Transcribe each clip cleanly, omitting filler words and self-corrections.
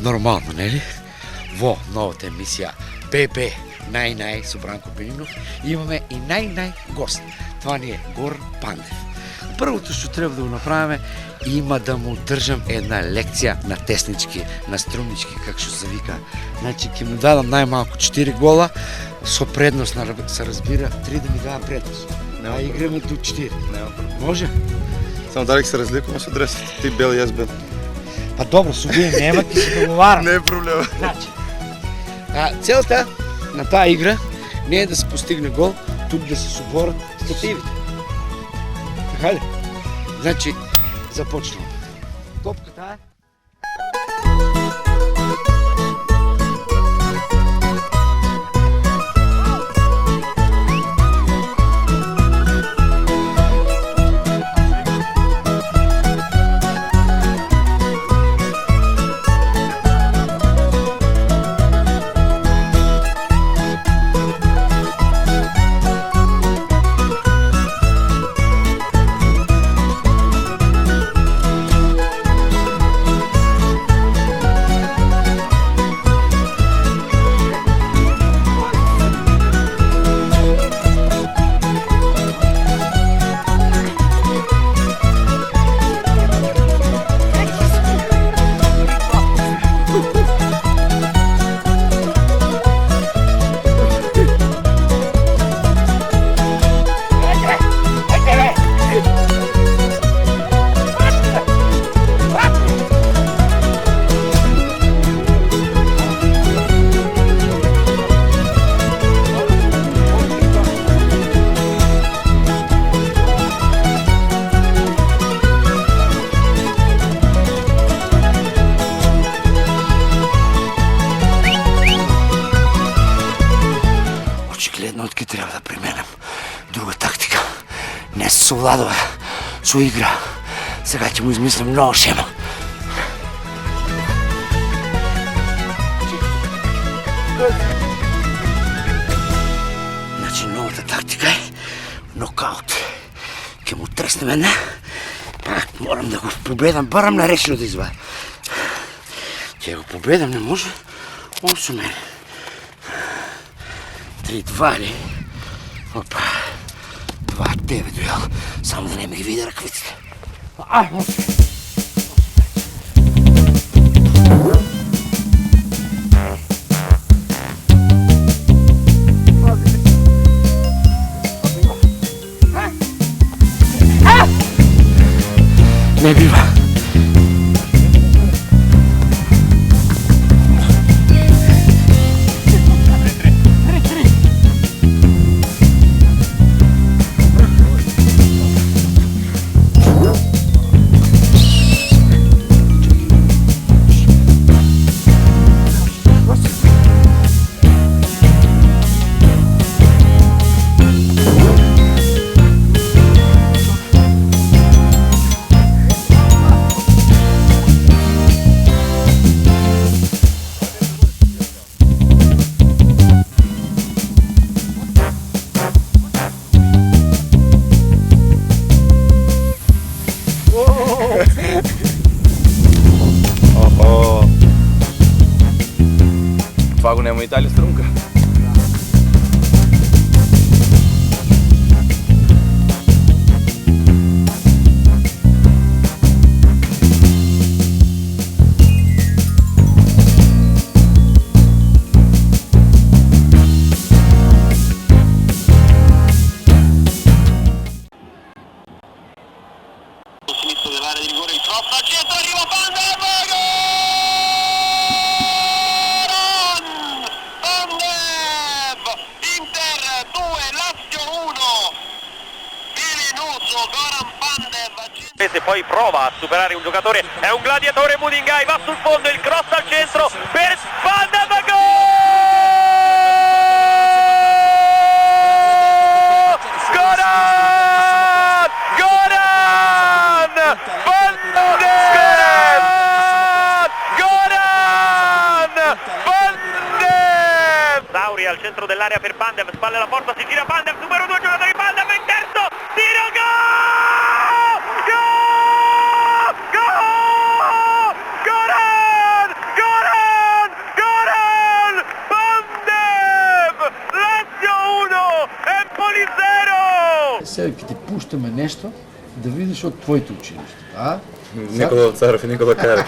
Нормално, нели? Во новата емисија ББ нај со Бранко Бенинов имаме и нај гост. Това ни е Горан Пандев. Првото што треба да го направиме има да му држам една лекција на теснички, на струмнички, како што се вика. Значи, ќе му дадам најмалку 4 гола, со предност, се разбира, 3 да ми дадам предност. А играме до 4. Може? Само дали се разликуваме со дресот, ти бел и јас бел. Па добро, со вие нема, ќе се договарам. Не е проблем. Значи, целта на таа игра не е да се постигне гол, тук да се соборат стативите. Така ли? Значи, започнуваме. Топката е... Треба да применам друга тактика. Не се совладува со игра. Сега ќе му измислам нова шема. Значи новата тактика е нокаут. Ќе му треснем една. Пак морам да го победам, барам нарешено да извадам. Ќе го победам, не може. Он со мене. 3-2 ли? Опа, 2-9 дуел, само да не ми ги видя ръкавиците. Не бива. Това го нема Италия струнка. Sinistro dell'area di rigore, il cross al centro, arriva Pandev, Inter 2, Lazio 1, velenoso Goran Pandev. Se poi prova a superare un giocatore, è un gladiatore Mudingai, va sul fondo, il cross al centro per Pandev, gol! Goran! Goran! Pandev! Goran! Pandev! Sauri al centro dell'area per Pandev, spalle alla porta, si gira Pandev, numero 2 giocatore Pandev, in terzo, tiro, gol! Gol! Gol! Goran! Goran! сега ќе ти пуштаме нешто да видиш од твоите училишта, а? Никола Царов и Никола Карев.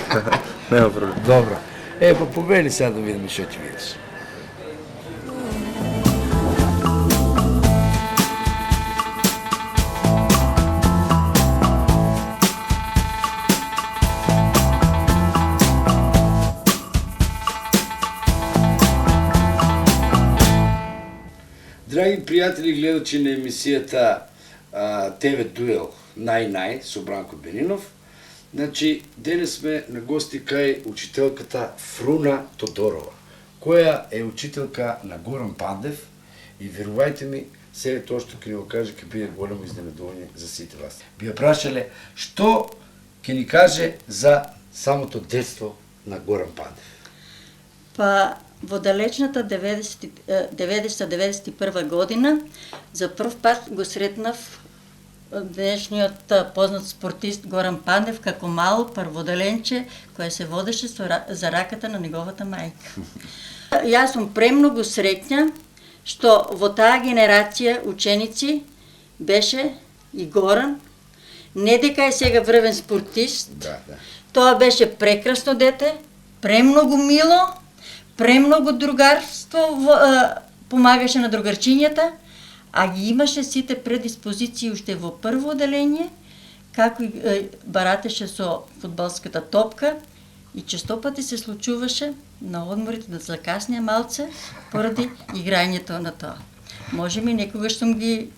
Нема проблем. Добро. Па побели сега да видиме што ќе видиш. Драги пријатели, гледачи на емисијата ТВ Дуел Нај-Нај со Бранко Бенинов, значи денес сме на гости кај учителката Фруна Тодорова, која е учителка на Горан Пандев и верувајте ми, сега тоа што ќе ни го каже ќе биде големо изненадување за сите вас. Би ја прашале што ќе ни каже за самото детство на Горан Пандев. Па во далечната 90-91 година за прв пат го сретнав денешниот познат спортист Горан Пандев како мало прводеленче кој се водеше за раката на неговата мајка. Јас сум премногу среќна што во таа генерација ученици беше и Горан, не дека е сега врвен спортист, тоа беше прекрасно дете, премногу мило, премногу другарство, помагаше на другарчињата, а ги имаше сите предиспозиции уште во прво оделение, како и баратеше со фудбалската топка и честопати се случуваше на одморите да закасне малце поради играњето на тоа. Може би некогаш сум ги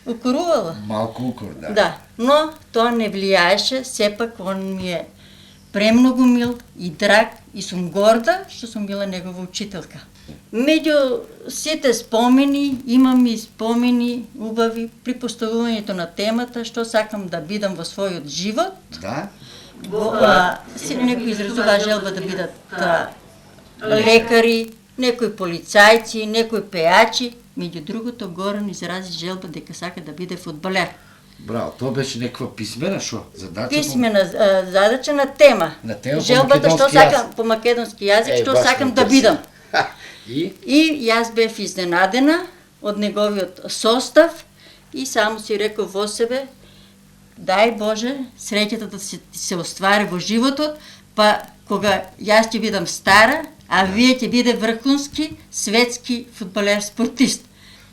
укорувала. Малку укор, да. Да, но тоа не влијаеше, сепак он ми е премногу мил и драг и сум горда што сум била негова учителка. Меѓу сите спомени, имам и спомени убави при поставувањето на темата што сакам да бидам во својот живот. Да? Некои изразува желба да бидат лекари, некои полицајци, некои пејачи, меѓу другото Горан изрази желба дека сака да биде фудбалер. Браво, тоа беше некаква писмена шо? Задача? Писмена задача на тема. На тема по желбата што македонски сакам јазик. по македонски јазик, што баш сакам ме да интересира. бидам. И? И јас бев изненадена од неговиот состав и само си реков во себе, дај Боже, среќата да се оствари во животот, па кога јас ќе бидам стара, а вие ќе биде врхунски светски фудбалер спортист.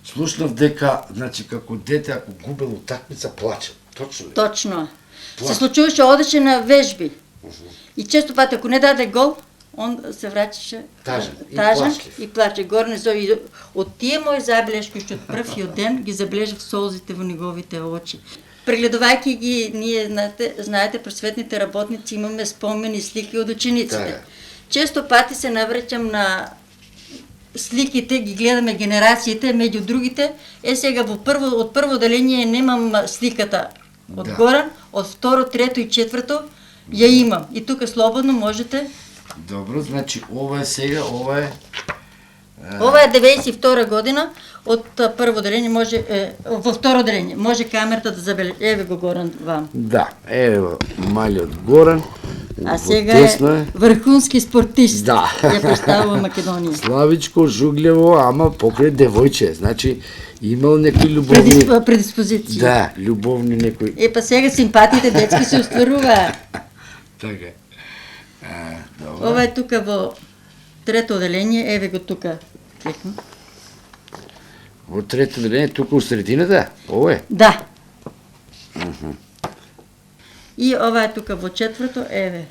Слушнав дека, значи, како дете, ако губел утакмица, плачел. Точно ли? Точно. Плаче. Се случуваше, одеше на вежби. И често пати, ако не даде гол, он се враќаше Тажен и тажен плачлив. и плаче. Горне зови. Од тие мои забелешки, уште од првиот ден, ги забележав солзите во неговите очи. Прегледувајќи ги, ние, знаете, просветните работници имаме спомени, слики од учениците. Да. Често пати се навраќам на сликите, ги гледаме генерациите, меѓу другите, сега од прво оделение немам сликата од Да. Горан, од второ, трето и четврто ја имам. И тука слободно можете. Добро, значи, ова е сега, ова е... Ова е 92 година, од прво оделение може, во второ оделение, може камерата да забележи. Еве го Горан вам. Да, ево, малиот Горан. А во сега тесно е врхунски спортист. Да. Ја представува Македонија. Славичко, жуглево, ама покрај девојче. Значи, имал некои љубовни... Предиспозиции. Да, љубовни некои... Па сега симпатиите детски се остваруваат. Така. Добро. Ова е тука во трето оделение, еве го тука. Клекнам. Во трето деление, тука у средината? Ова е? Да. И ова е тука во четврто, еве.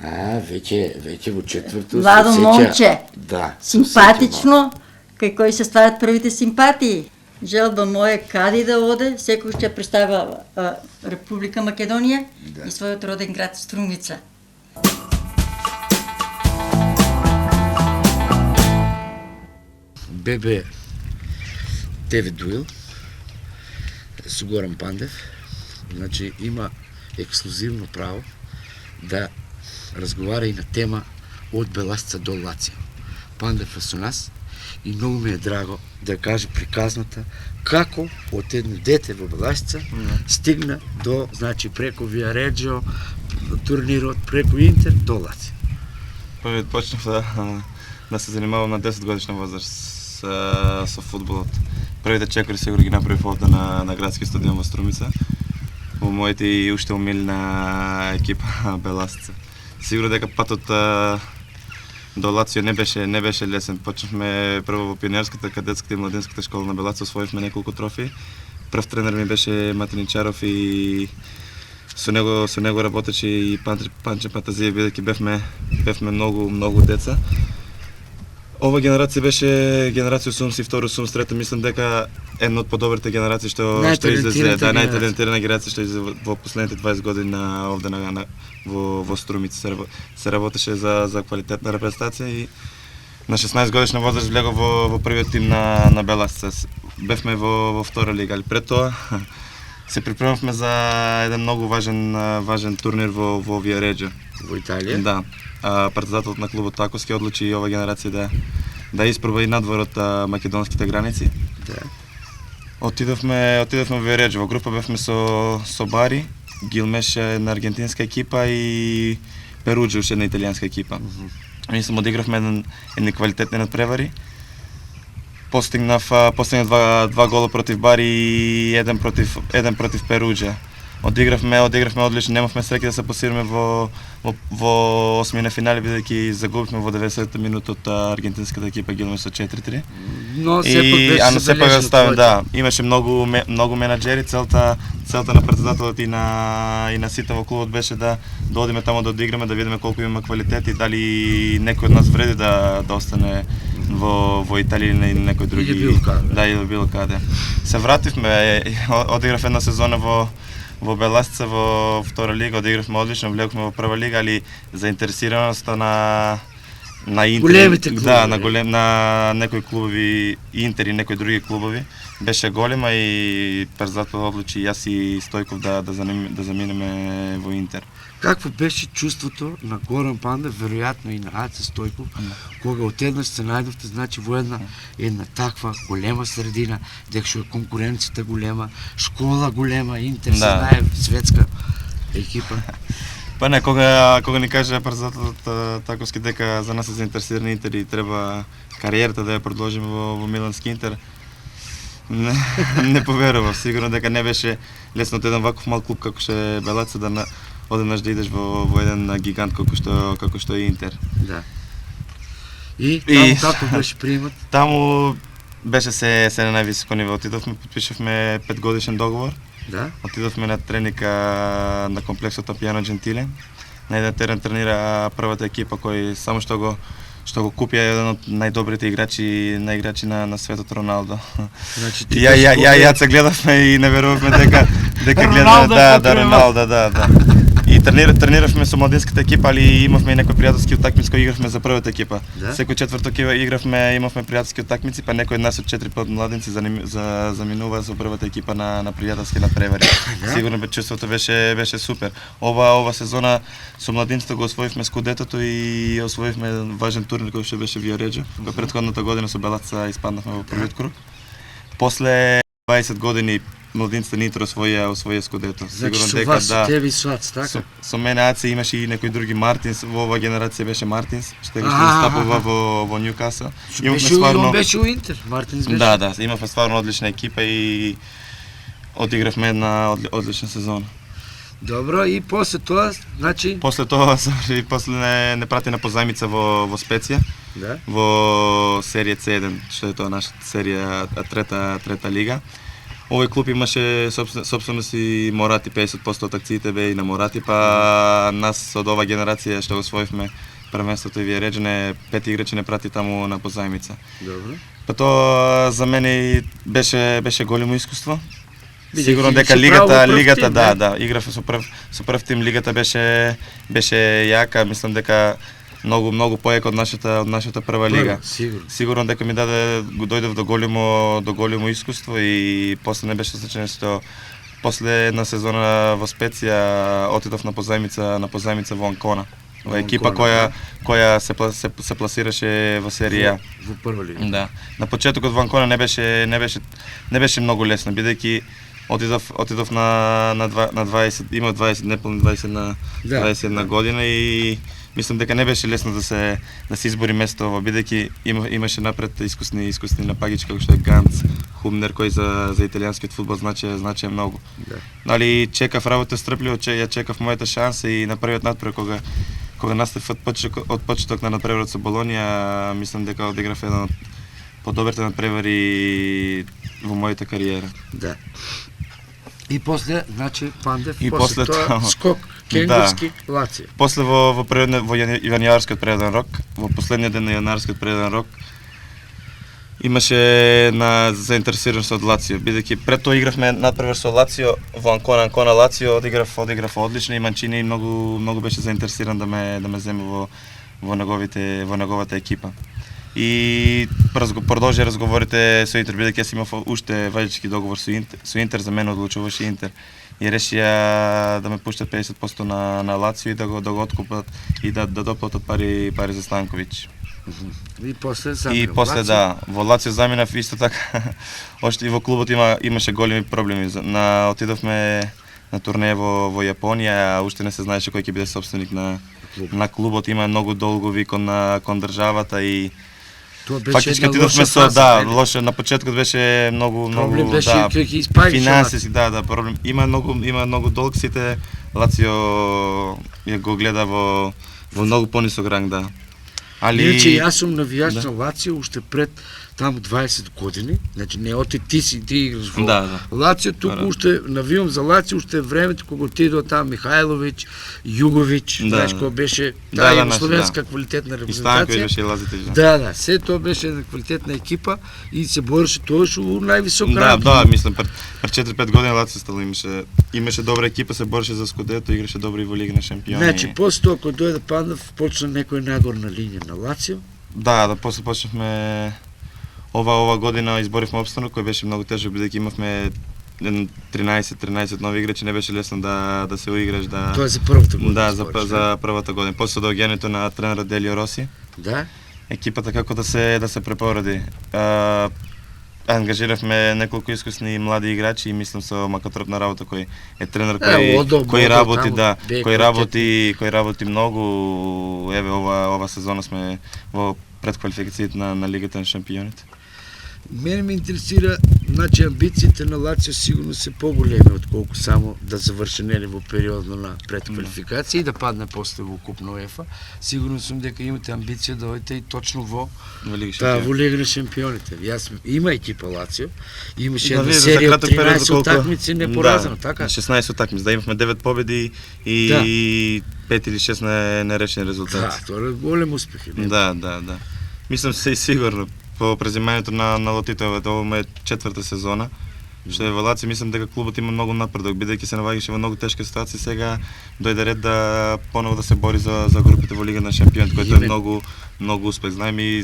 Веќе во четврто Младо се сеќа- момче. Да. се Симпатично, кај кој се стварат првите симпатии. Желба моја кади да оде, секој ќе представа Република Македонија и својот роден град Струмица. ББ ТВ Дуел со Горан Пандев, значи има ексклузивно право да разговара и на тема од Беласица до Лацио. Пандев е со нас и многу ми е драго да каже приказната како од едно дете во Беласица стигна до, значи, преку Виареджио, турнирот, преку Интер до Лацио. Први почнав да се занимавам на 10 годишна возраст со фудбалот. првите чекори сигурно ги направив овде на градски стадион во Струмица. Во моите и уште умилна екипа Беласица. Сигурно дека патот до Лацио не беше лесен. Почнавме прво во пионерската, кадетската и младинската школа на Белацио, освоивме неколку трофии. Прв тренер ми беше Матиничаров и со него работеше и Панче Патазија, бидејќи бевме многу деца. Ова генерација беше генерација Сумс и второ Сумс, трето мислам дека една од подобрите генерации што излезе, најталентирана генерација што излезе во последните 20 години овде во Струмица. Се работеше за квалитетна репрезентација и на 16 годишна возраст влегов во првиот тим на Беласица. Бевме во втора лига, али пред тоа се припремавме за еден многу важен турнир во Виареџо. Во Италија? Да. Председателот на клубот Таковски одлучи и ова генерација да испроба и надвор од македонските граници. Да. Отидовме во Виареџо, во група бевме со Бари, Гилмеш една аргентинска екипа и Перуџо уште една италијанска екипа. Мислам одигравме едни квалитетни надпревари. Постигнав два гола против Бари и еден против Перуџа. Одигравме одлично, немавме среќа да се пласираме во осмина финали, бидејќи загубивме во 90-та минута од аргентинската екипа Гилмеш со 4-3. Но сепак беше ставен, да, имаше многу менаџери, целта на председателот и на сите во клубот беше да одиме таму да одиграме, да видиме колку има квалитет и дали некој од нас вреди да остане во Италија или некој други. Или било каде. Се вративме, одиграв една сезона во Беласица во втора лига, одигравме одлично, влеговме во прва лига, али заинтересираноста на Интер, големите клубови, на некои клубови, Интер и некои други клубови беше голема и председател одлучи јас и Стојков да заминеме во Интер. Какво беше чувството на Горан Пандев, веројатно и на Аце Стојков, кога отеднаш се најдовте, значи во една таква голема средина, дека што е конкуренцијата голема, школа голема, Интер се знае, светска екипа. Па не, кога ни каже председателот Таковски дека за нас е заинтересиран Интер и треба кариерата да ја продолжиме во Милански Интер, не поверував. Сигурно дека не беше лесно од еден ваков мал клуб како што е Белаца да одеднаш да идеш во еден гигант како што е Интер. Да. И таму како беше приемот? Таму беше се на највисоко ниво. Отидовме, подпишавме 5-годишен договор. Да. Отидовме на треника на комплексот Апијано Джентиле. На еден терен тренира првата екипа кој само што го купи еден од најдобрите играчи на светот, Роналдо. Значи ја се гледавме и не верувавме дека гледаме Роналдо, да. И трениравме со младинската екипа, али имавме и некои пријателски утакмици кои игравме за првата екипа. Да? Секој четврток имавме пријателски утакмици, па некој од нас од 4-5 младинци заминува со првата екипа на пријателски надпревари. Сигурно чувството беше супер. Ова сезона со младинците го освоивме скудетото и освоивме важен турнир кој што беше Виареџо. Претходната година со Белаца испаднавме во првиот круг. После 20 години младинците нитро освоија скудето. Значи со вас, со тебе и со Ац, така? Со мене Аце имаше и некои други Мартинс, во оваа генерација беше Мартинс, што настапува во Нјукасл. Он беше у Интер, Мартинс беше. Да, имавме стварно одлична екипа и одигравме една одлична сезона. Добро, и после тоа, значи? После не прати на позајмица во Специја. Да. Во серија C1, што е тоа нашата серија, трета лига. Овој клуб имаше собственост и Морати, 50% од акциите беа и на Морати, па нас од оваа генерација што го освоивме првенството и Виареџо, 5 играчи не прати таму на позајмица. Добро. Па тоа за мене беше големо искуство. Сигурно дека лигата да, игравме со прв тим, лигата беше јака, мислам дека многу поека од нашата прва лига. Сигурно дека ми дојдов до големо искуство и после не беше случајно што после една сезона во Специја отидов на позајмица во Анкона. Во екипа која се пласираше во серија. Во прва лига. Да. На почетокот во Анкона не беше многу лесно, бидејќи отидов на 20, имав 20, неполни 21 година и мислам дека не беше лесно да се избори место ова, бидејќи имаше напред искусни напагачи како што е Ганц, Хумнер, кој за италијанскиот фудбал значи многу. Да. Нали, чекав работа стрпливо, ја чекав мојата шанса и на првиот надпревар кога настав од почеток на надпреварот со Болонија, мислам дека одиграв еден од подобрите надпревари во мојата кариера. Да. И после, значи, Пандев, И после после тоа тоа- скок, Кенгурски, Лацио. После во јануарскиот преден рок, во последниот ден на јануарскиот преден рок, имаше заинтересираност од Лацио, бидејќи пред тоа игравме надпревар со Лацио во Анкона Лацио, одиграв одлично и Манчини многу беше заинтересиран да ме земе во неговата екипа. И продолжи разговорите со Интер, бидејќи јас имав уште важечки договор со Интер, за мене одлучуваше Интер. И решија да ме пуштат 50% на Лацио и да го откупат и да доплатат пари за Станковиќ. И после во Лацио заминав исто така. Оште и во клубот имаше големи проблеми. Отидовме на турне во Јапонија, а уште не се знаеше кој ќе биде собственик на клубот. Има многу долгови кон државата и тоа беше фактички една отидовме лоша со фаза. лошо, на почетокот беше многу Проблем беше кој ќе испаѓаше. финансиски, проблем. Има многу долг, сите Лацио ја го гледа во многу понисок ранг, да. Иначе јас сум навијач на Лацио уште пред таму 20 години, значи не оти ти играш во Лацио, туку уште навијам за Лацио уште времето кога отидоа таму Михајловиќ, Југовиќ, знаеш кој беше таа југословенска квалитетна репрезентација. Да, се тоа беше една квалитетна екипа и се бореше тоаш у највисок ранг. Да, мислам пред 4-5 години Лацио стало имаше добра екипа, се бореше за скудето, играше добро и во Лига на шампиони. Значи после тоа кога дојде Пандев, почна некој нагорна линија на Лацио. Да, после почнавме ова година изборивме опстанок кој беше многу тежок, бидејќи имавме 13 нови играчи, не беше лесно да се уиграш, да. Тоа е за првата година. Да, за првата година. После доаѓањето на тренерот Делио Роси. Да. Екипата како да се препоради. Ангажиравме неколку искусни млади играчи и мислам со Макатрот на работа кој е тренер кој работи многу. Еве ова сезона сме во предквалификацијата на Лигата на шампионите. Мене ме интересира, значи амбициите на Лацио сигурно се поголеми отколку само да заврши нели во периодно на предквалификација и да падне после во Куп на УЕФА. Сигурно сум дека имате амбиција да одите и точно во Лига на шампионите. Јас има екипа Лацио, имаше една серија од 13 утакмици непоразено, така? 16 утакмици, имавме 9 победи и 5 или 6 нерешени резултати. Да, тоа е голем успех. Да. Мислам се и сигурно по преземањето на лотите, ова е 4-та сезона. Што е во Лацио, мислам дека клубот има многу напредок, бидејќи се наоѓаше во многу тешка ситуација, сега дојде ред да поново да се бори за групите во Лига на шампионите, кој е многу успех. Знаеме и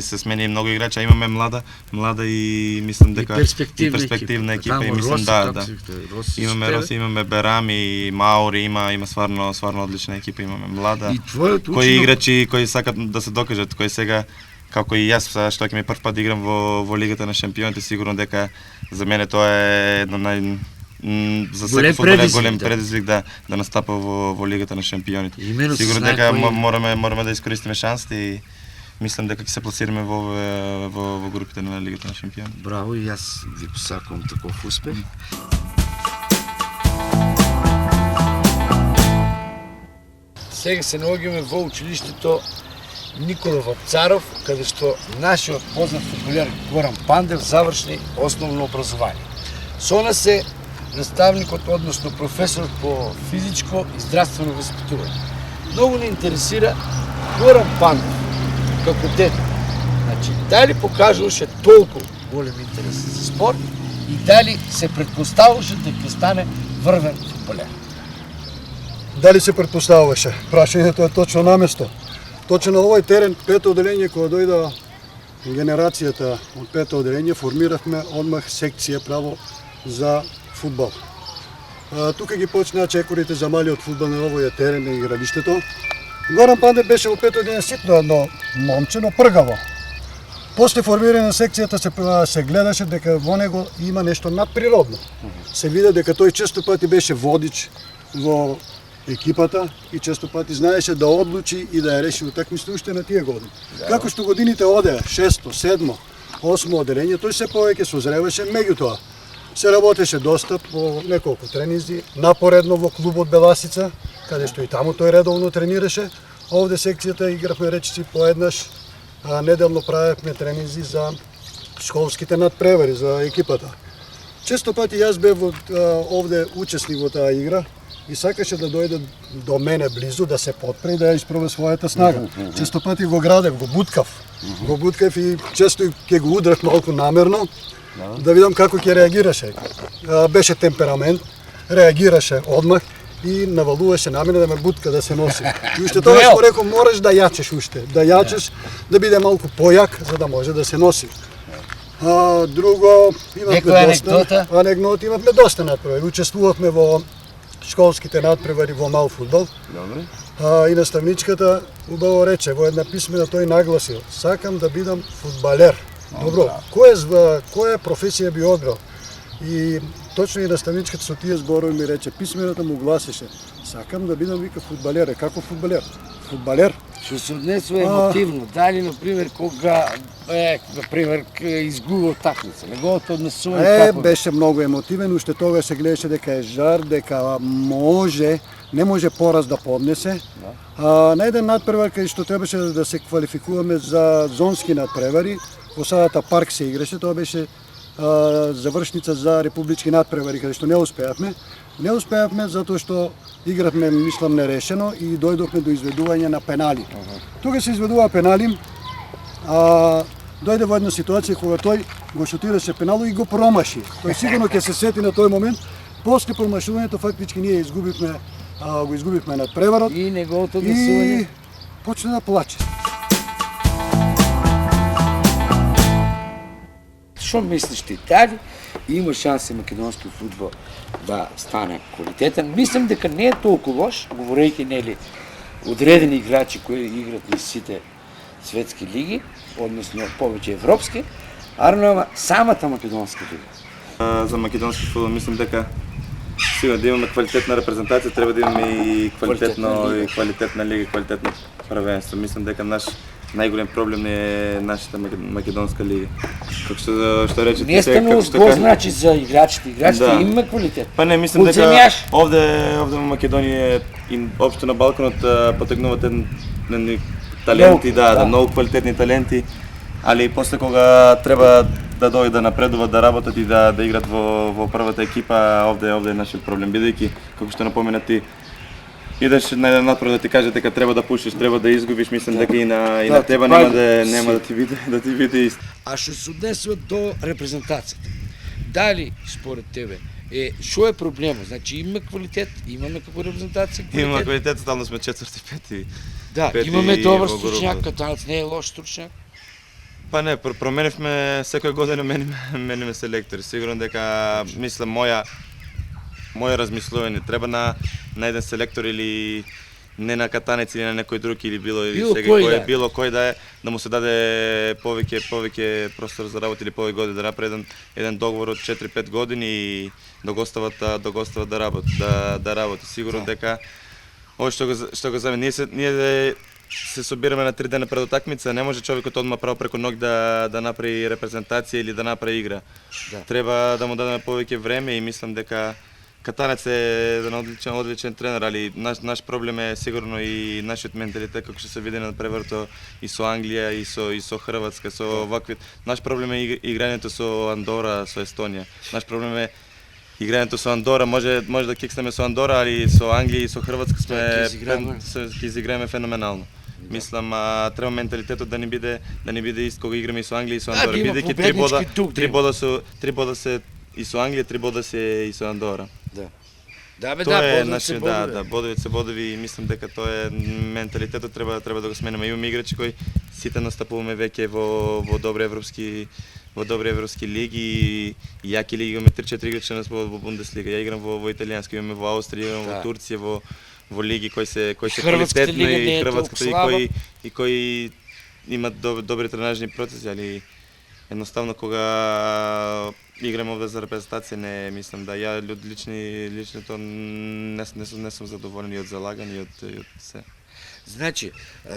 се смени многу играчи, а имаме млада и мислам дека перспективна екипа и мислам да. Имаме Роси, имаме Берами, Маури, има стварно одлична екипа, имаме млада. Кои играчи кои сакат да се докажат, кои сега како и јас што ќе ми прв пат играм во Лигата на шампионите, сигурно дека за мене тоа е едно за секој фудбалер голем предизвик да настапа во Лигата на шампионите. Сигурно дека мораме да искористиме шансите и мислам дека ќе се пласираме во групите на Лигата на шампионите. Браво, и јас ви посакувам таков успех. Сега се наоѓаме во училиштето Никола Вапцаров, каде што нашиот познат фудбалер Горан Пандев заврши основно образование. Со нас е наставникот, односно професорот по физичко и здравствено воспитување. Многу не интересира Горан Пандев како дете. Значи, дали покажуваше толку голем интерес за спорт и дали се предпоставуваше дека стане врвен фудбалер. Дали се предпоставуваше? Прашањето е точно на место. Точно на овој терен, пето оделение, кога дојда генерацијата од пето оделение, формиравме одмах секција право за фудбал. Тука ги почнаа чекорите за малиот фудбал на овој терен и градиштето. Горан Пандев беше во пето оделение ситно едно момче, но пргаво. После формирање на секцијата се гледаше дека во него има нешто надприродно. Се виде дека тој често пати беше водич во екипата и често пати знаеше да одлучи и да ја реши утакмицата уште на тие години. Како што годините одеа, 6-то, 7-то, 8-то одделение, тој се повеќе созреваше, меѓутоа се работеше доста по неколку тренинзи, напоредно во клубот Беласица, каде што и таму тој редовно тренираше. Овде секцијата игравме речиси поеднаш, неделно правевме тренинзи за школските надпревари за екипата. Често пати јас бев овде учесник во таа игра и сакаше да дојде до мене близу, да се подпре и да ја испроба својата снага. Често пати го градев, го буткав и често ќе го удрав малку намерно, да видам како ќе реагираше. Беше темперамент, реагираше одмах и навалуваше на мене да ме бутка, да се носи. И уште тогаш му рекол, мораш да јачеш уште, да биде малку појак, за да може да се носи. Друго, имавме доста надпревари. Учествувавме во школските надпревари во мал фудбал. И наставничката убаво рече, во една писмена тој нагласил, сакам да бидам фудбалер. Добро, која професија би одбрал? И точно и наставничката со тие зборови ми рече, писмената му гласеше, сакам да бидам, вика, фудбалер. Како фудбалер? Фудбалер. Што се однесува емотивно, дали, например, кога, например, изгубил такмица, неговото однесување како? Беше многу емотивен, уште тогаш се гледаше дека е жар, дека не може пораз да поднесе. На еден надпревар кај што требаше да се квалификуваме за зонски надпревари, во садата Парк се играше, тоа беше завршница за републички надпревари, каде што не успеавме. Не успеавме затоа што игравме, мислам, нерешено и дојдовме до изведување на пенали. Тога се изведува пенали, дојде во една ситуација кога тој го шутираше пенало и го промаши. Тој сигурно ќе се сети на тој момент. После промашувањето фактички ние го изгубивме надпреварот и неговото однесување и почна да плаче. Што мислиш ти, дали има шанси македонски фудбал да стане квалитетен? Мислам дека не е толку лош, говорејќи нели одредени играчи кои играат на сите светски лиги, односно повеќе европски, ама самата македонска лига. За македонски фудбал мислам дека сигурно да имаме квалитетна репрезентација, треба да имаме и квалитетна лига, квалитетно првенство. Мислам дека најголем проблем е нашата македонска лига. Како што речете, не станува збор значи за играчите. Играчите имаме квалитет. Па не, мислам дека овде во Македонија и општо на Балканот потегнуваат таленти, многу квалитетни таленти, али после кога треба да дојдат да напредуваат, да работат и да играат во првата екипа, овде е нашиот проблем, бидејќи како што напомена ти, идеш на еден надпревар да ти каже дека треба да пушиш, треба да изгубиш, мислам дека и на тебе нема да ти биде исто. А што се однесува до репрезентацијата? Дали според тебе што е проблемот? Значи имаме квалитет, имаме како репрезентација квалитет. Имаме квалитет, стално сме 4-5. Да, имаме добар стручњак, катанец не е лош стручњак. Па не, променивме секоја година мениме селектори. Сигурно дека мислам моја размислување треба на еден селектор или не на катанец или на некој друг или било кој да е, да му се даде повеќе простор за работа или повеќе години да направи еден договор од 4-5 години и да го остават да работи. Сигурно дека ово што го знаме, ние се собираме на 3 дена пред утакмица, не може човекот одма право преку ног да направи репрезентација или да направи игра. Треба да му дадеме повеќе време и мислам дека катанец е еден одличен тренер, али наш проблем е сигурно и нашиот менталитет, како што се види на преврто и со Англија и со Хрватска, со вакви. Наш проблем е играњето со Андора, со Естонија. Наш проблем е играњето со Андора, може да кикснеме со Андора, али со Англија и со Хрватска ќе изиграме феноменално. Мислам, треба менталитетот да не биде ист кога играме и со Англија и со Андора, бидејќи 3 бода се и со Англија, 3 бода се и со Андора. Бодови се бодови и мислам дека тоа е менталитетот, треба да го смениме. Имаме играчи кои сите настапуваме веќе во добри европски лиги и јаки лиги. Имаме 3-4 играчи во Бундеслига. Ја играм во италијанска, имаме во Австрија, играм во Турција, во лиги кои се квалитетни и хрватската и кои имат добри тренажни процеси, али Едноставно кога играм овде за репрезентација, не мислам да ја личното не сум задоволен и од залагање и од се. Значи,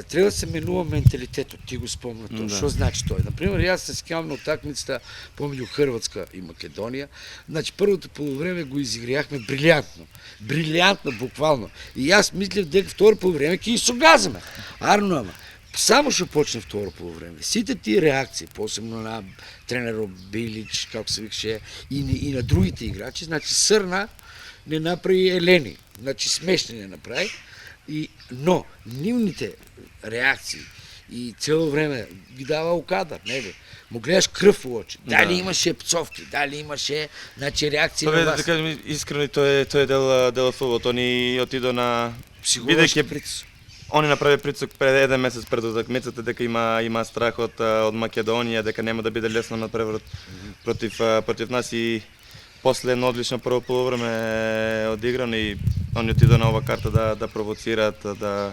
треба да се менува менталитетот, ти го спомна тоа. Што значи тоа? Например, јас се сеќавам на утакмицата помеѓу Хрватска и Македонија. Значи, првото полувреме го изиграјахме брилјантно. Брилјантно, буквално. И јас мислев дека второ полувреме ќе ги согазаме. Арно, ама. Само што почне второ полувреме, сите тие реакции, посебно на тренерот Билич, како се викаше, и на другите играчи, значи Срна не направи елени, значи смешни не направи, но нивните реакции и цело време ги дава укада, нели? Му гледаш крв во очи. Дали имаше пцовки, дали имаше, значи реакции на вас. Да кажем искрено, тоа е дел од фудбалот. Они отидо на психологски притисок. Они направи притисок пред 1 месец пред утакмицата дека има страх од Македонија, дека нема да биде лесно надпреварот против нас и после едно одлично прво полувреме одиграно и они отидо на ова карта да провоцираат, да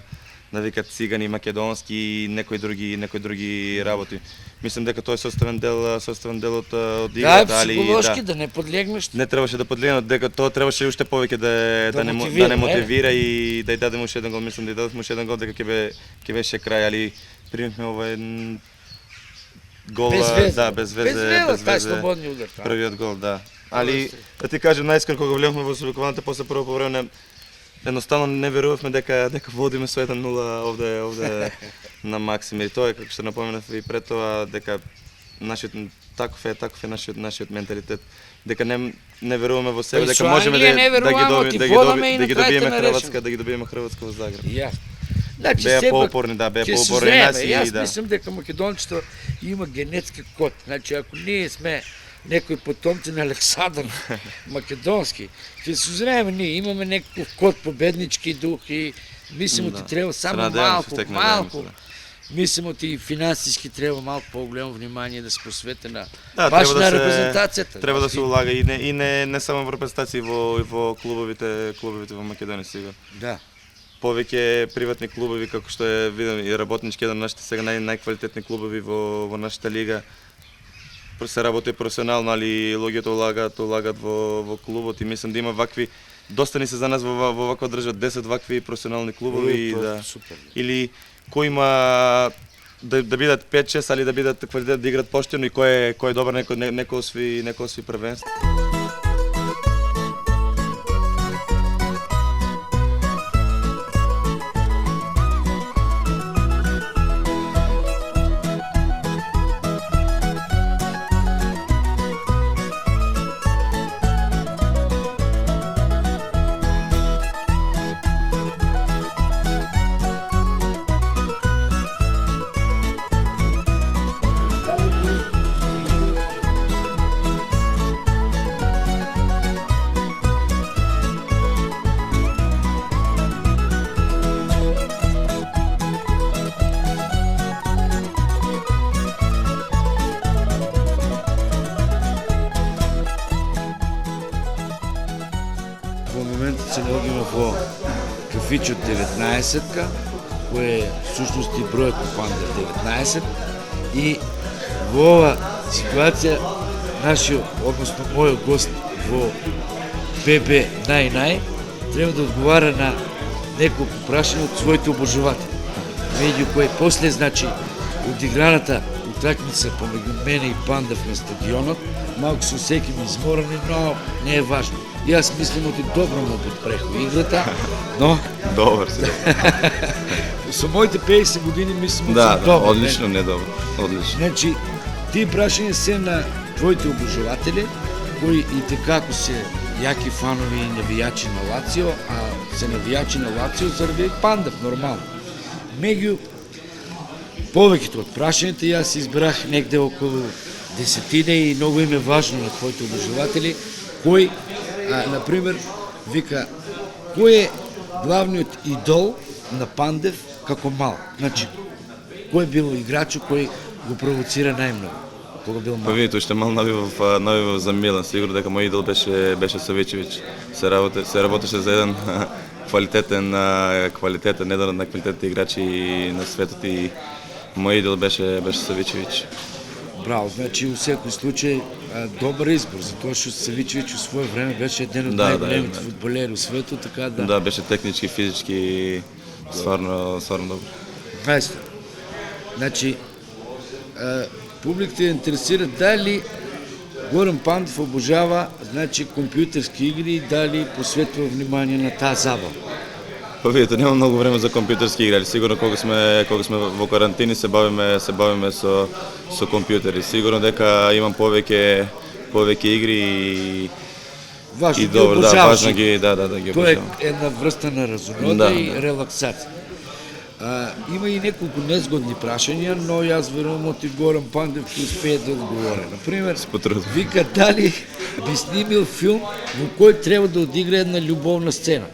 викат цигани македонски и некои други работи. Мислам дека тоа е составен дел од играта, али психолошки да не подлегнеш. Не требаше да подлегнат, дека тоа требаше уште повеќе да не мотивира и да ја дадеме уште еден гол. Мислам да ја дадовме уште еден гол дека ќе беше крај, али примивме ова гол без везе, слободни удар. Првиот гол, да. Али да ти кажам најискрено кога влегнавме во собикуваната после прво повреме, едноставно не верувавме дека водиме со 1-0 овде на Максимир. Тоа е како што напоменав и пред тоа, дека таков е нашиот менталитет, дека не веруваме во себе, дека можеме да ги добиеме Хрватска во Загреб. Значи, беа поупорни, беа поупорни нас и Јас мислам дека македончето има генетски код. Значи, ако ние сме некои потомци на Александар македонски, ќе се узреме ние, имаме некој код победнички дух и мислимо ти треба само малку. Мислимо ти финансиски треба малку поголемо внимание да се посвети на баш на репрезентацијата. Треба да се улага и не само во репрезентација, и во клубовите во Македонија сега. Да. Повеќе приватни клубови, како што е видам и работнички, еден од нашите сега најквалитетни клубови во нашата лига. Се работи професионално, али луѓето улагаат во клубот и мислам да има вакви, доста ни се за нас во ваква држава 10 вакви професионални клубови или кој има да бидат 5-6, али да бидат квалитет, да играат поштено и кој е добар, некој осви првенство. Се наоѓаме во кафичот 19-ка, кој е всушност и бројот на Пандев 19, и во ова ситуација нашиот, односно мојот гост во ББ Нај треба да одговара на неколку прашања од своите обожуватели. Меѓу кои после, значи, одиграната утакмица помеѓу мене и Пандев на стадионот, малку се осеќам изморени, но не е важно. Јас мислам оти добро му подпреху играта, но... Добар си. Со моите 50 години мислам да, добро. Одлично, не добро. Одлично. Значи, тие прашања се на твоите обожуватели, кои и текако се јаки фанови и навијачи на Лацио, а се навијачи на Лацио заради Пандев, нормално. Меѓу повеќето од прашањата јас избрах негде околу 10 и многу им е важно на твоите обожуватели, кој например, вика, кој е главниот идол на Пандев како мал? Значи, кој бил играчот кој го провоцира најмногу, кога бил мал? Па видите, уште мал навивав за Милан, сигурно дека мој идол беше Савичевиќ. Се работеше за еден квалитетен, еден од најквалитетните играчи на светот и мој идол беше Савичевиќ. Браво, значи у секој случај добар избор, затоа што Савичевиќ у свое време беше еден од најголемите фудбалери у светот, така да. Да, беше технички, физички, стварно добро. Најсно. Значи, публиката ја интересира дали Горан Пандев обожава, значи, компјутерски игри и дали посветува внимание на таа забава. Па видите, нема многу време за компјутерски игри, сигурно кога сме во карантини се бавиме со компјутери. Сигурно дека имам повеќе игри и добро, да, важно ги, да ги обожавам. Тоа е една врста на разонода и релаксација. Има и неколку незгодни прашања, но јас верувам оти Горан Пандев ќе успее да одговори. Например, вика дали би снимил филм во кој треба да одигра една љубовна сцена,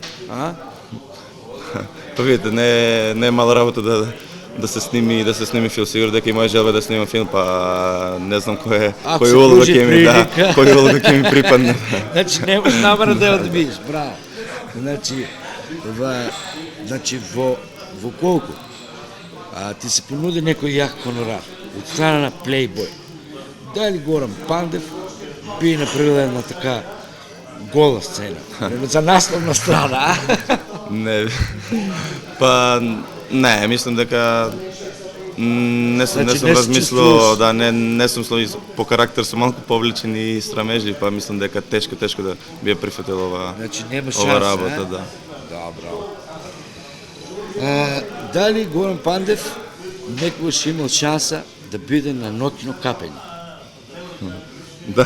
Па видите, не е мала работа да се сними филм. Сигурно дека и моја желба да снимам филм, па не знам кој улога ќе ми припадне. Значи немаш намера да ја одбиеш, браво. Значи во колку ти се понуди некој јак хонорар од страна на Playboy, дали Горан Пандев би направил една така гола сцена за насловна страна? Не, па не, мислам дека не сум размислил, да, не сум по карактер сум малку повлечен и страмежлив, па мислам дека тешко да би ја прифатил ова работа, да. Добро. Дали Горан Пандев некогаш имал шанса да биде на ноќно капење? Да.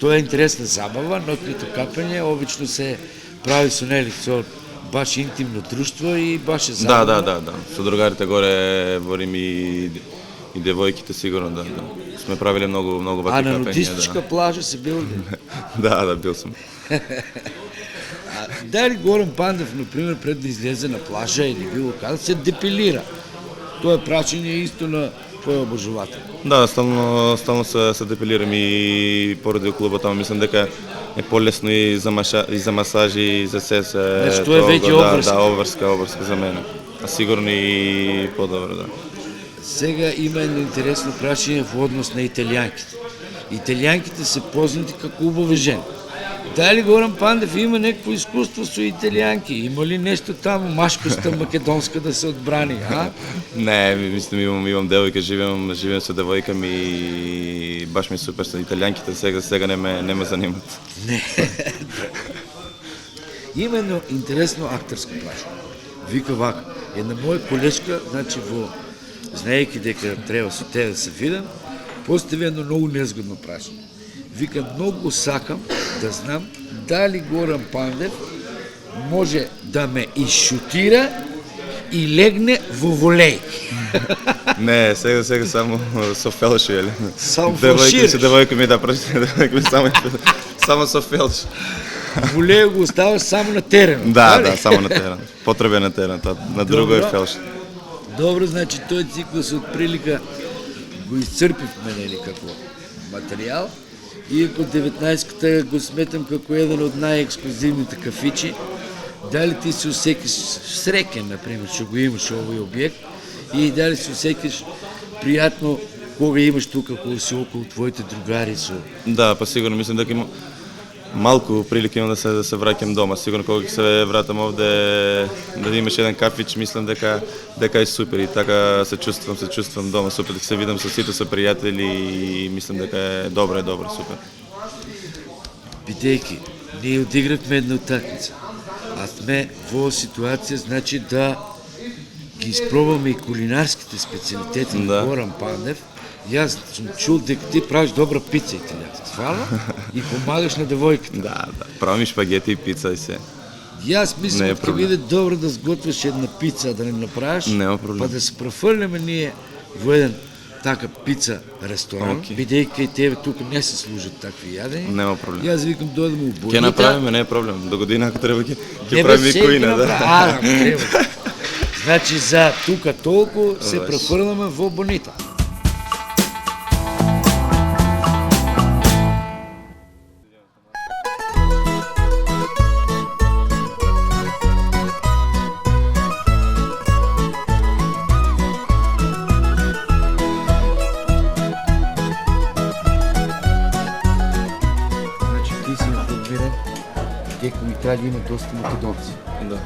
Тоа е интересна забава, ноќното капење обично се прави со баш интимно друштво и баш е забава. Да. Со другарите горе во Рим и девојките сигурно, да. Сме правиле многу вакви капења. А на нудистичка плажа се бил ли? Да, бил сум. Дали Горан Пандев, например, пред да излезе на плажа или било каде, се депилира? Тоа е прашање исто на твој обожувател. Да, стално се депилирам и поради клубот, ама мислам дека е полесно и за масажи и за се. Значи тоа е веќе обврска. Да, обврска за мене. А сигурно и подобро, да. Сега има едно интересно прашање во однос на италијанките. Италијанките се познати како убави жени. Дали Горан Пандев има некакво искуство со италијанки? Има ли нешто таму, машкоста македонска да се одбрани, Не, мислам имам девојка, живеем со девојка ми и баш ми супер со италијанките, сега не ме занимат. Не. Има едно интересно актерско прашање. Вика вака, една моја колешка, значи знаејќи дека треба со тебе да се видам, постави едно многу незгодно прашање. Вика, многу сакам да знам дали Горан Пандев може да ме изшутира и легне во волеј. Не, сега само со фелши, еле. Само фалшираш? Девојка ми девојка ми само со фелши. Волеј го оставаш само на терен. Да, само на терен. Потребен на терен, на друго е фелши. Добро, значи тој циклус од прилика го исцрпивме, нели, како материјал. Иако 19-ката го сметам како еден од најексклузивните кафичи, дали ти се осеќаш среќен, например, што го имаш овој објект, и дали се осеќаш пријатно кога имаш тука, кога си околу твоите другари со... Да, па сигурно, мислам дека има малку прилика имам да се враќам дома. Сигурно кога ќе се вратам овде да имаш еден кафич, мислам дека е супер и така се чувствам дома, супер дека се видам со сите со пријатели и мислам дека е добро, супер. Бидејќи ние одигравме една утакмица, а сме во ситуација, значи да ги испробваме и кулинарските специјалитети на Горан Пандев. Јас сум чул дека ти правиш добра пица италијанска, стварно? И помагаш на девојката. Да, правим шпагети и пица и се. Јас мислам дека ќе биде добро да сготвиш една пица, да не направиш, па да се профрлиме ние во еден така пица ресторан, бидејќи и тебе тука не се служат такви јадења. Нема проблем. Јас викам дојдеме у Бонита. Ќе направиме, не е проблем. До година ако треба ќе правиме и коина, да. Треба. Значи за тука толку се профрламе во Бонита. трябва да има доста македонци. Да.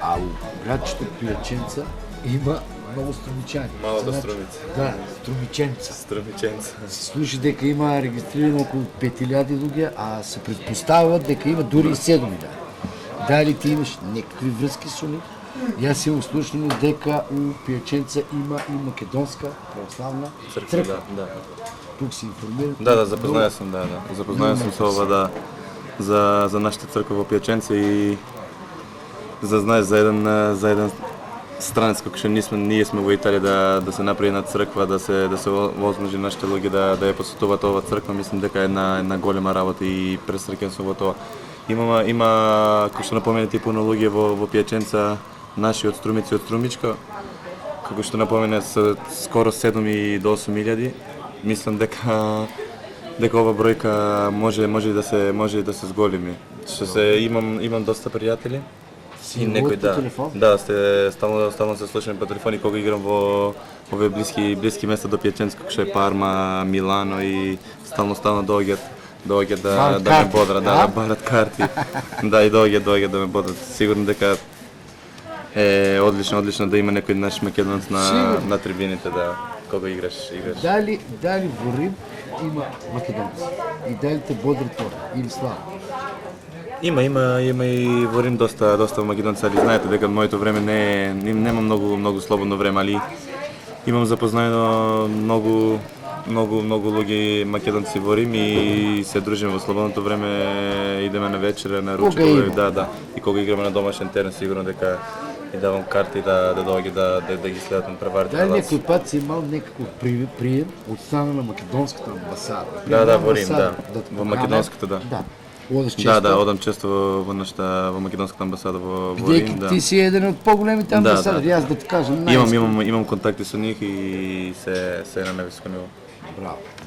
А у градчето Пияченца има много струмичани. Малата Значи, Струмица. Да, струмиченца. Струмиченца. Се слуши дека има регистрирано околу 5000 луѓе, а се предпоставува дека има дури и 7000. Дали ти имаш некакви връзки со нив? Јас имам слушано дека у Пияченца има и македонска православна црква. Да. Тук се информирам. Да, запознаја сум, да. Запознаја сум со ова, да, за нашата црква во Пияченце и знаеш за еден странец како што ние сме во Италија да се направи една црква, да се возможи нашите луѓе да ја посетуваат оваа црква, мислам дека е една голема работа и пресреќен сум во тоа. Има како што напоменати пуно луѓе во Пияченца, наши од Струмици и од Струмичка, како што напомена скоро 7 до 8.000. Мислам дека ова бројка може да се зголеми. Имам доста пријатели. И некој да, стално се слушаме по телефони кога играм во овие блиски места до Пияченци, како што е Парма, Милано и стално доаѓаат да ме бодрат, да барат карти. Да, и доаѓаат да ме бодрат. Сигурно дека е одлично да има некој наш македонец на трибините да кога играш. Дали во Рим има македонци? И дали те бодрат тоа или слава? Има и во Рим доста македонци, али знаете дека моето време нема многу слободно време, али имам запознаено многу луѓе македонци во Рим и се дружиме во слободното време, идеме на вечера, на ручек, да. И кога играме на домашен терен, сигурно дека и давам карти да доаѓа да ги следат на преварите. Дали некој пат си имал некаков прием од страна на македонската амбасада? Да, во Рим, да. Во македонската, да. Одиш често? Да, одам често во македонската амбасада во Рим, да. Ти си еден од поголемите амбасадари, јас да ти кажам Имам контакти со нив и се на невисоко ниво.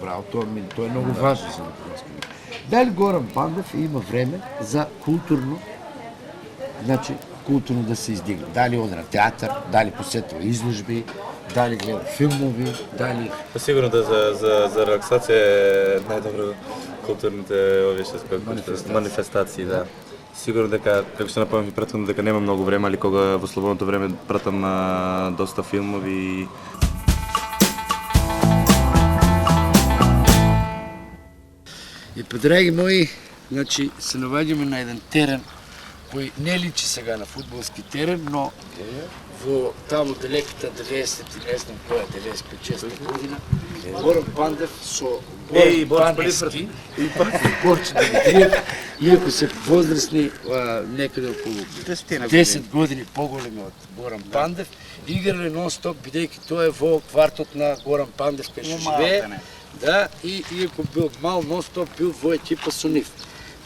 Браво, тоа е многу важно за македонски ниво. Дали Горан Пандев има време за културно да се издигне? Дали оде на театар, дали посетува изложби, дали гледа филмови, дали... Сигурно да за релаксација е најдобро културните манифестации, да. Сигурно дека, како што напомнав и претходно, дека нема многу време, али кога во слободното време пратам на доста филмови. И драги мои, се наоѓаме на еден терен кој не личи сега на фудбалски терен, но во таму далеката 90 и не знам која 95-6 година, Горан Пандев со Горан Пандевски и Борче Димитриев, иако се возрастни некаде околу 10 години поголеми од Горан Пандев, играле нон-стоп, бидејќи тоа е во квартот на Горан Пандев кај што живее. Да, и иако бил мал, нон-стоп бил во екипа со нив.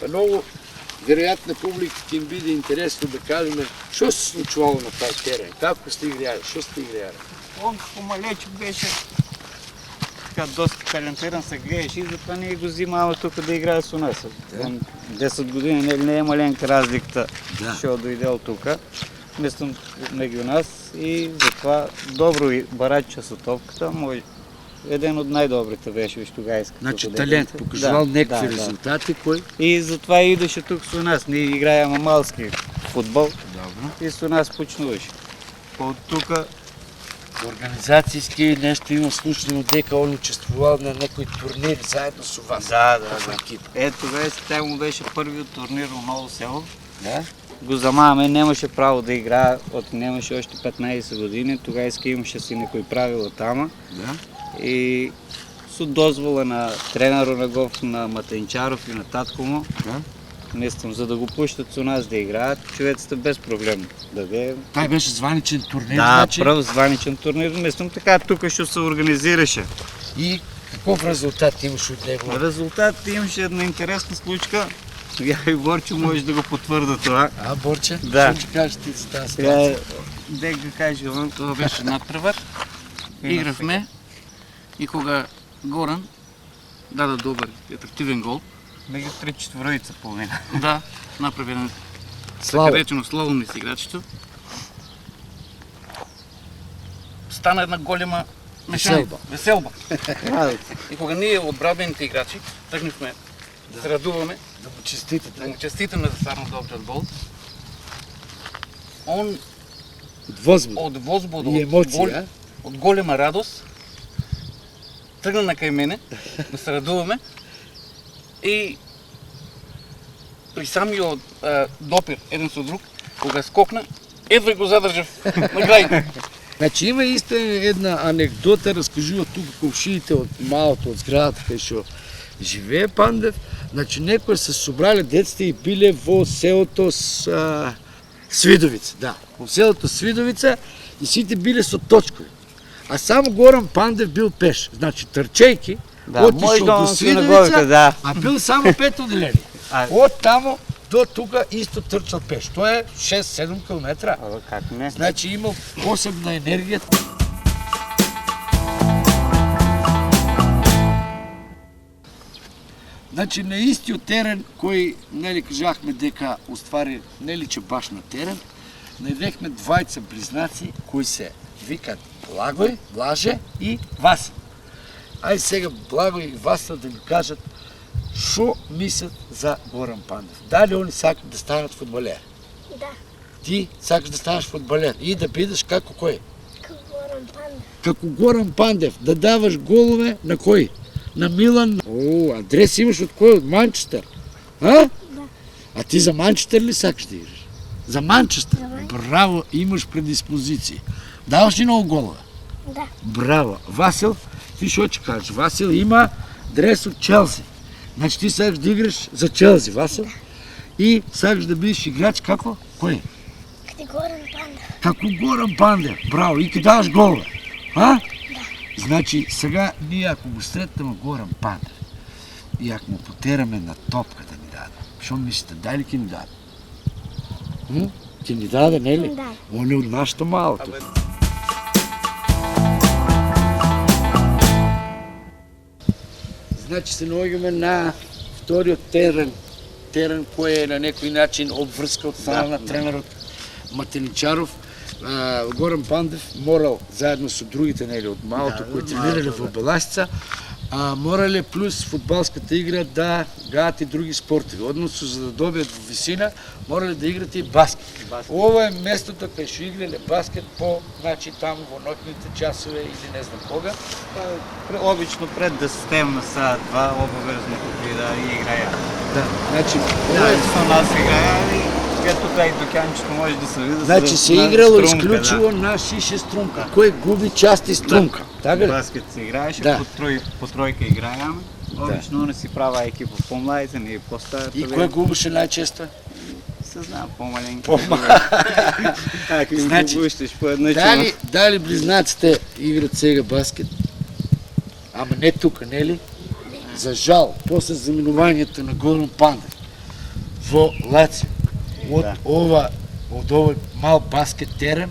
Па многу веројатно публика ќе им биде интересно да кажеме што се случувало на тај терен, како сте играли, што сте играли. Он како малече беше така доста талентиран, се гледаше и затоа ние го взимаме тука да играе со нас. 10 години не е маленка разликата што дојде од тука, мислам меѓу нас и затоа добро барача со топката, еден од најдобрите беше веќе тугајска. Значи талент, покажувал некакви резултати кој? И затоа идеше тук со нас, ние играеме малски фудбал и со нас почнуваше. Од тука организацијски нешто имам слушано дека он учествувал на некои турнири заедно со вас. Да. Тогаш му беше првиот турнир во Ново село. Да? Го замаваме, немаше право да играе, немаше още 15 години, тогаш имаше си некои правила тама. Да. И со дозвола на тренерот на Гоф, на Матенчаров и на татко му, мислам, за да го пуштат со нас да играат, човеците без проблем даде. Тај беше званичен турнир, да, прв званичен турнир, мислам така, тука што се организираше. И каков резултат имаш од него? Резултат имаше една интересна случка. Ја и Борче може да го потврда тоа. Борче? Да. Што ќе кажеш ти за таа ситуација? Дека го кажувам, тоа беше надпревар. Игравме и кога Горан даде добар и атрактивен гол. Меѓу 3/4 половина. Да, направи еден така речено слалом низ играчето. Стана една голема мешаница. Веселба. И кога ние од бранбените играчи тргнавме се радуваме. Да му честите, Да му честитаме за стvarno добриот гол. Он От възбуд. од возбуда, И емоция, од голема радост, тргна на кај мене, да се радуваме и при самиот допир еден со друг, кога скокна, едва го задржав на крај. Значи има исто една анекдота, разкажува тук комшиите от малото, от сградата, кај што живее Пандев. Значи некои се собрали деците и биле во селото Свидовица, да. Во селото Свидовица и сите биле со точкови. А само Горан Пандев бил пеш. Значи трчејки, отишол до Свидовица, а бил само 5 одделение. Од тамо до тука исто трчал пеш. Тоа е 6-7 километра. Как не? Значи имал посебна енергија. Значи на истиот терен кој нели кажахме дека уствари не личи баш на терен, најдехме двајца близнаци кои се викат Благој, Блаже и Васил. Ај сега Благој и Васил да ни кажат шо мислат за Горан Пандев. Дали они сакат да станат фудбалери? Да, Ти сакаш да станеш фудбалер и да бидеш како кој? како Горан Пандев. Како Горан Пандев, да даваш голове на кој? На Милан. О, адрес имаш од кој? Од Манчестер? А? Да. А ти за Манчестер ли сакаш да играш? За Манчестер? За Манчестер. Браво, имаш предиспозиции. Даваш ли много голове? Да, Браво. Васил, ти што ќе кажеш? Васил има дрес од Челси. Значи ти сакаш да играш за Челси, Васил? И сакаш да бидеш играч како? Кој? като Горан Пандев. Како Горан Пандев. Браво, и ќе даваш голове. А? Значи, сега ние ако го сретнеме Горан Пандев и ако му потераме на топка да ни даде, што мислите, дай ли ќе ни даде? Ќе ни даде, не ли? Да. Он е од нашето малото. Значи се наоѓаме на вториот терен. Терен кој е на некој начин обврска од страна на тренерот Матеничаров. Горан Пандев морал заедно со другите нели од малото кои тренирале во Беласица, морале плюс фудбалската игра да гаат и други спортови. Односно за да добијат во висина, морале да играте и баскет. Ова е местото кај што играле баскет по значи таму во ноќните часове или не знам кога. Обично пред 10 сат, 2 обавезно кога да играја. Да, значи Да, со нас играја и ето тај дуканчето може да се види. значи се играло исклучиво на шише струнка. Кој губи части струнка. Така ли? Баскет се играеше, Да. по тројка играјаме. Обично не си права екипа по-младите, ние по-старите. И кој губеше најчесто? Се знам, по-маленки. Ако им Значи, губущиш по една Дали близнаците играт сега баскет? Ама не тука, не ли? За жал, после заминувањето на Горан Пандев во Лацио, од овој мал баскет терен,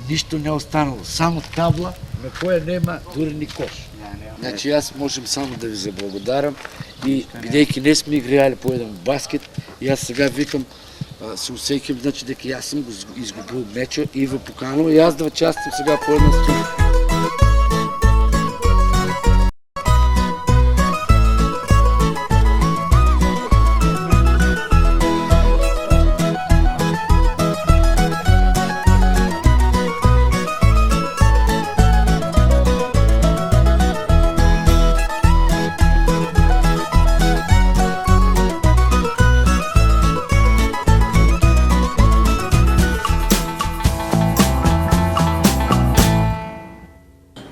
ништо не останало, само табла на која нема дури ни кош. Значи јас можем само да ви заблагодарам и бидејќи не сме играли по еден баскет, јас сега викам се усеќам, значи дека јас сум го изгубил мечо и ве поканувам јас да участвам сега по една студија.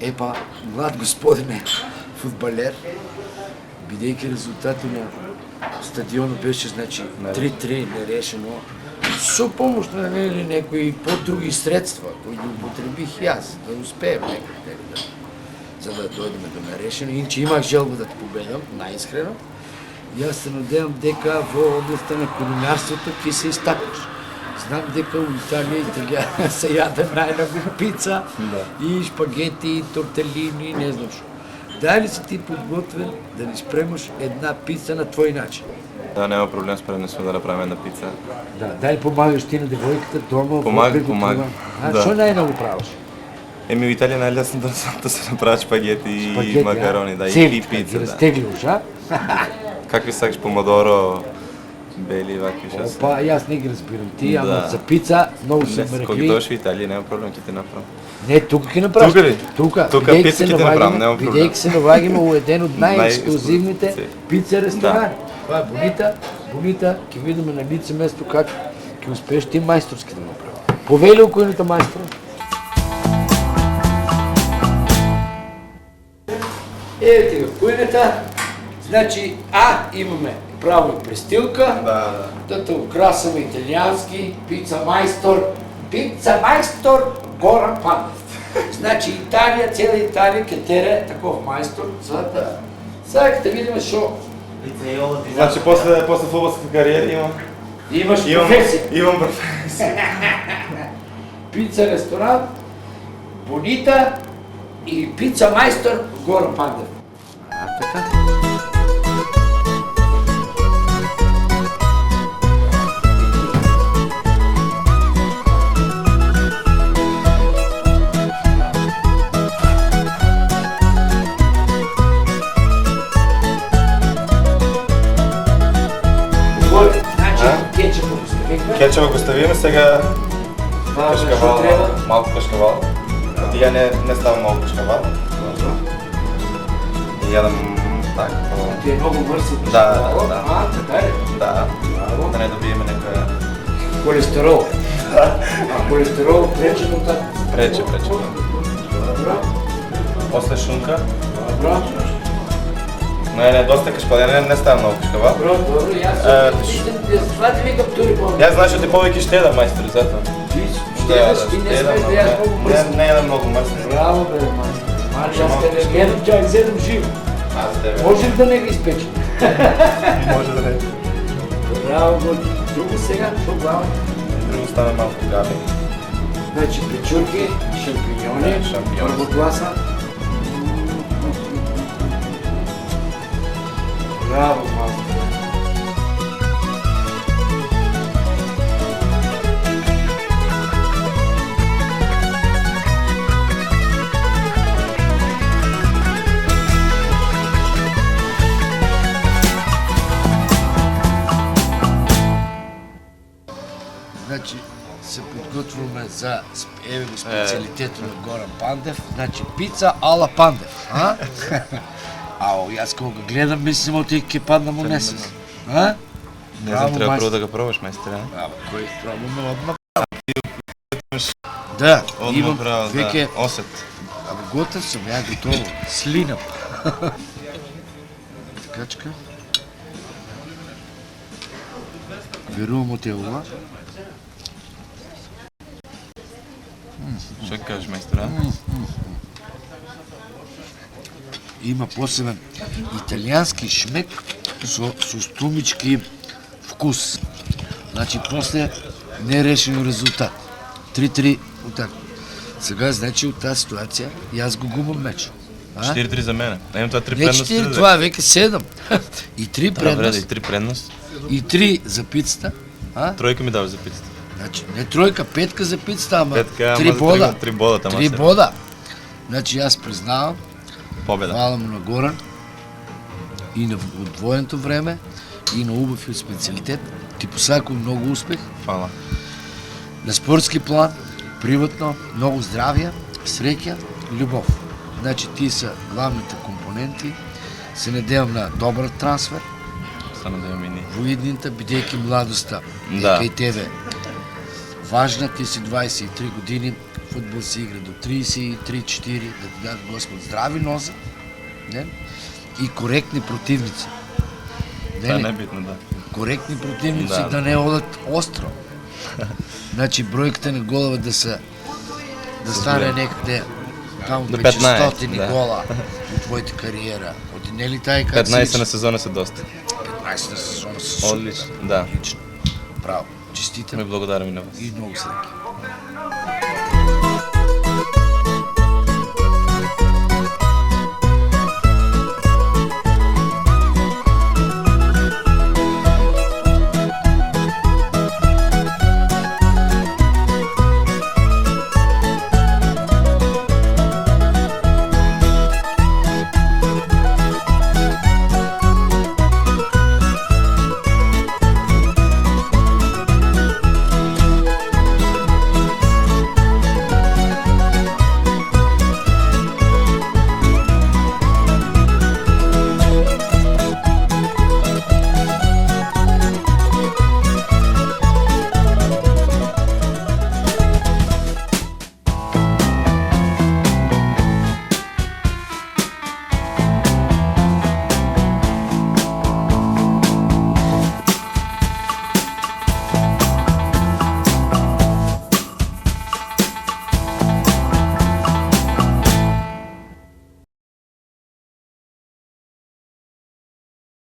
Епа, млад господине фудбалер, бидејќи резултатот на стадионот беше значи 3-3 нерешено, со помош на некои по-други средства кои ги употребих јас, да успеем некој за да дојдеме до нерешено. Иначе имах желба да те победам, најискрено. Јас се надевам дека во областта на кулинарството ќе се истакнеш. Знам дека у Италија се јаде најмногу пица и шпагети, и тортелини, не знам што. Дали си ти подготвен да ни спремаш една пица на твој начин? Да, нема проблем, спремни сме да направиме една пица. Да, дали помагаш ти на девојката дома? Помагам, да. Што најмногу правиш? Еми, у Италија најлесно да се направат шпагети и макарони, да, и Цели, пица, ги да. разтеглиш, а? Какви сакаш, помодоро, бели, вакви ще са? Опа, аз не ги разбирам. Ти, ама Да. за пица много са ме Кога рекли. дойдеш в Италия, няма проблем, ќе ти направам. Не, тук ги направиш. Тука ли? Тука. Тука Бидейки пица се ќе ти направам, няма проблем. Бидейки се навагаме у един от най-ексклюзивните Най-ексклюзивните. пица ресторанти. Това е Бонита, ќе видиме на лице место как ќе успееш ти майсторски да го направиш. Повели окојната майстора. Ето го, кујната. Значи, имаме право и престилка. Да те украсаме италиански, пица майстор Горан Пандев. Значи Италия, цела Италия ке тере таков майстор за да... Сега ќе видиме шо... Значи после футболската кариера Имаш професия. имам професия. Пица ресторант, Бонита и пица майстор Горан Пандев. Така. Кетчъп поставихме. Кетчупа го ставиме, сега Това защо кашкавал, трябва? малко кашкавал. Я не става малко кашкавал. И ядам так. Ти е много мърси. Да. Така ли? Да, Браво. да не добиеме някаква... Холестерол. А холестерол пречи до так. Прече. Добро. После шунка. Добро. Не, доста кашкавал, не става много кашкавал. Добро, и аз това ти викам тури по-добре. Я знаеш, че повече ще ядам, майстор, затова. Ти не смеш да ядеш много мръсно. Не ядам много мръсно. Браво, бе, майстор. Аз те не гледам, че взедам живо. Аз тебе. Може ли да не ги изпечем? Може да не. Браво, Готи. Друго сега, това. Друго стане малко габи. Значи печурки, шампиньони, първо класа. Браво, майстор. Значи се подготвяме за специалитета на Горан Пандев. Значи пица ала Пандев. Ало, аз кога го гледам, мислим от ке падна му месец. Не знам, трябва първо да го пробваш, майстор. Кой пробваме отма? Да, имам веке... Осет. Готов съм, я готово. Слинам. Такачка. Верувам от ела. Що кажеш, майстор? Има посебен италиански шмек с стумички вкус. Значи после нерешен резултат. 3-3 от така. Сега, значи от тази ситуация и аз го губам меч. 4-3 за мене. Имам това 3 Не предности. 4, това е веке 7. И 3 Трябва да и предност, 3 предност. и 3 за пицата. Тройка ми даваш за пицата. Значи, не тройка, петка за пицата, ама Петка, 3 бода. 3 бода там. 3 бода. Значи аз признавам, Победа. хвала му на Горан и на отвоеното време, и на убав и специалитет. Ти посако много успех. Хвала. На спортски план, приватно, много здравия, среќа, любов. Значи ти са главните компоненти. Се надевам на добър трансфер Се надевам и ние. во идните, бидейки младостта. Да. Кај тебе. Важна, ти си 23 години, футбол се игра до 33-4, да ти даде Господ здрави нозе, не? И коректни противници. Това не е битно, да. Коректни противници Да. да не одат остро. Значи бройката на голове да стане някъде там До 500 да. гола от твоята кариера. От не ли тая как 15 на сезона са доста. 15 на сезона са супер. Отлично, да. Отлично. Браво. Честита Ме благодарим и на вас. и много среќа.